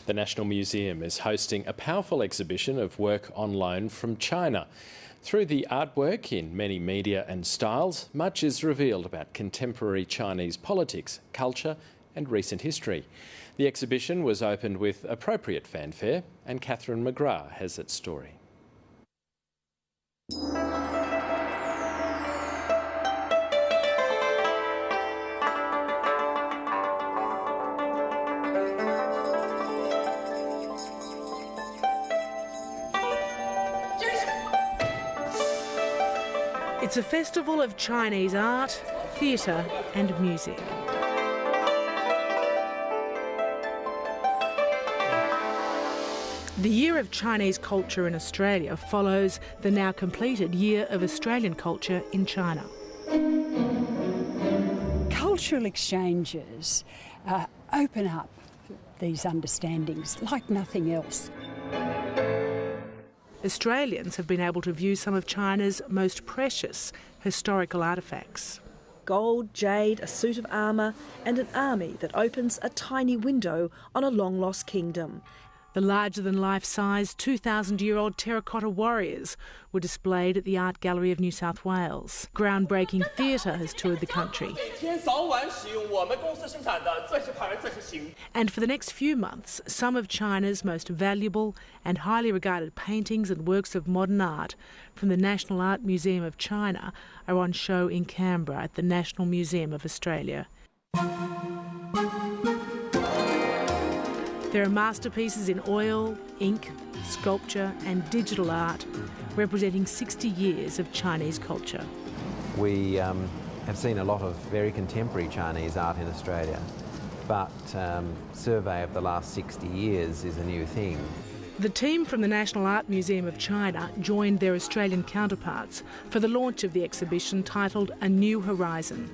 The National Museum is hosting a powerful exhibition of work on loan from China. Through the artwork in many media and styles, much is revealed about contemporary Chinese politics, culture and recent history. The exhibition was opened with appropriate fanfare, and Catherine McGrath has its story. It's a festival of Chinese art, theatre and music. The Year of Chinese Culture in Australia follows the now completed Year of Australian Culture in China. Cultural exchanges open up these understandings like nothing else. Australians have been able to view some of China's most precious historical artefacts. Gold, jade, a suit of armour and an army that opens a tiny window on a long-lost kingdom. The larger-than-life-size 2,000-year-old terracotta warriors were displayed at the Art Gallery of New South Wales. Groundbreaking theatre has toured the country. And for the next few months, some of China's most valuable and highly regarded paintings and works of modern art from the National Art Museum of China are on show in Canberra at the National Museum of Australia. There are masterpieces in oil, ink, sculpture and digital art representing 60 years of Chinese culture. We have seen a lot of very contemporary Chinese art in Australia, but survey of the last 60 years is a new thing. The team from the National Art Museum of China joined their Australian counterparts for the launch of the exhibition titled A New Horizon.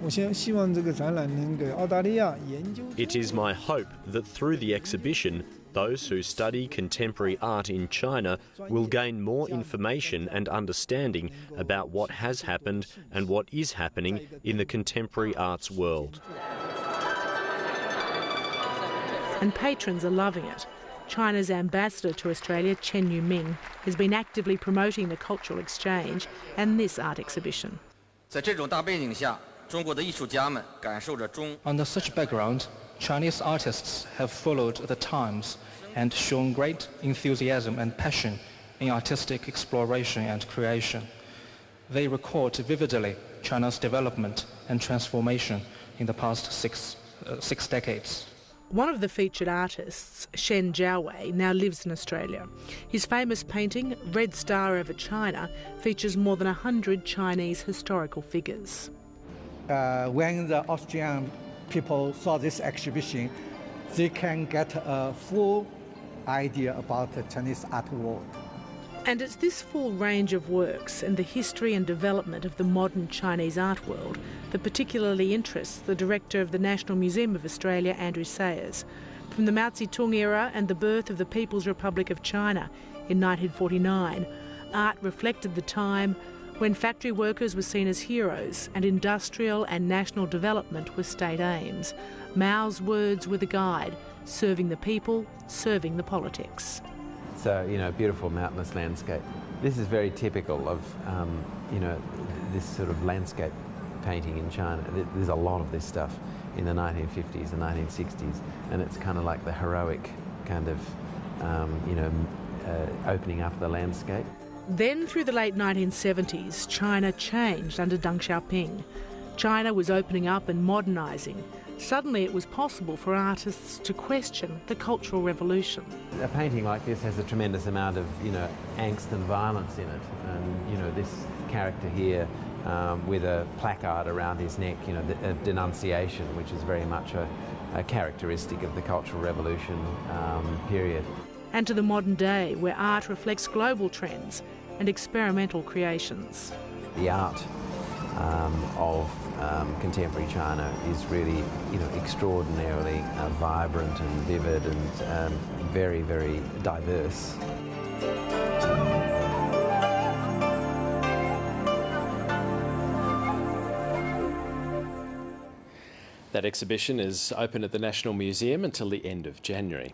It is my hope that through the exhibition, those who study contemporary art in China will gain more information and understanding about what has happened and what is happening in the contemporary arts world. And patrons are loving it. China's ambassador to Australia, Chen Yuming, has been actively promoting the cultural exchange and this art exhibition. Under such background, Chinese artists have followed the times and shown great enthusiasm and passion in artistic exploration and creation. They record vividly China's development and transformation in the past six decades. One of the featured artists, Shen Jiawei, now lives in Australia. His famous painting, Red Star Over China, features more than 100 Chinese historical figures. When the Austrian people saw this exhibition, they can get a full idea about the Chinese art world. And it's this full range of works and the history and development of the modern Chinese art world that particularly interests the director of the National Museum of Australia, Andrew Sayers. From the Mao Zedong era and the birth of the People's Republic of China in 1949, art reflected the time when factory workers were seen as heroes and industrial and national development were state aims. Mao's words were the guide, serving the people, serving the politics. So, beautiful mountainous landscape. This is very typical of, this sort of landscape painting in China. There's a lot of this stuff in the 1950s and 1960s, and it's kind of like the heroic kind of, opening up the landscape. Then, through the late 1970s, China changed under Deng Xiaoping. China was opening up and modernising. Suddenly it was possible for artists to question the Cultural Revolution. A painting like this has a tremendous amount of, angst and violence in it. And, this character here with a placard around his neck, a denunciation, which is very much a characteristic of the Cultural Revolution period. And to the modern day, where art reflects global trends and experimental creations. The art of contemporary China is really, extraordinarily vibrant and vivid and very, very diverse. That exhibition is open at the National Museum until the end of January.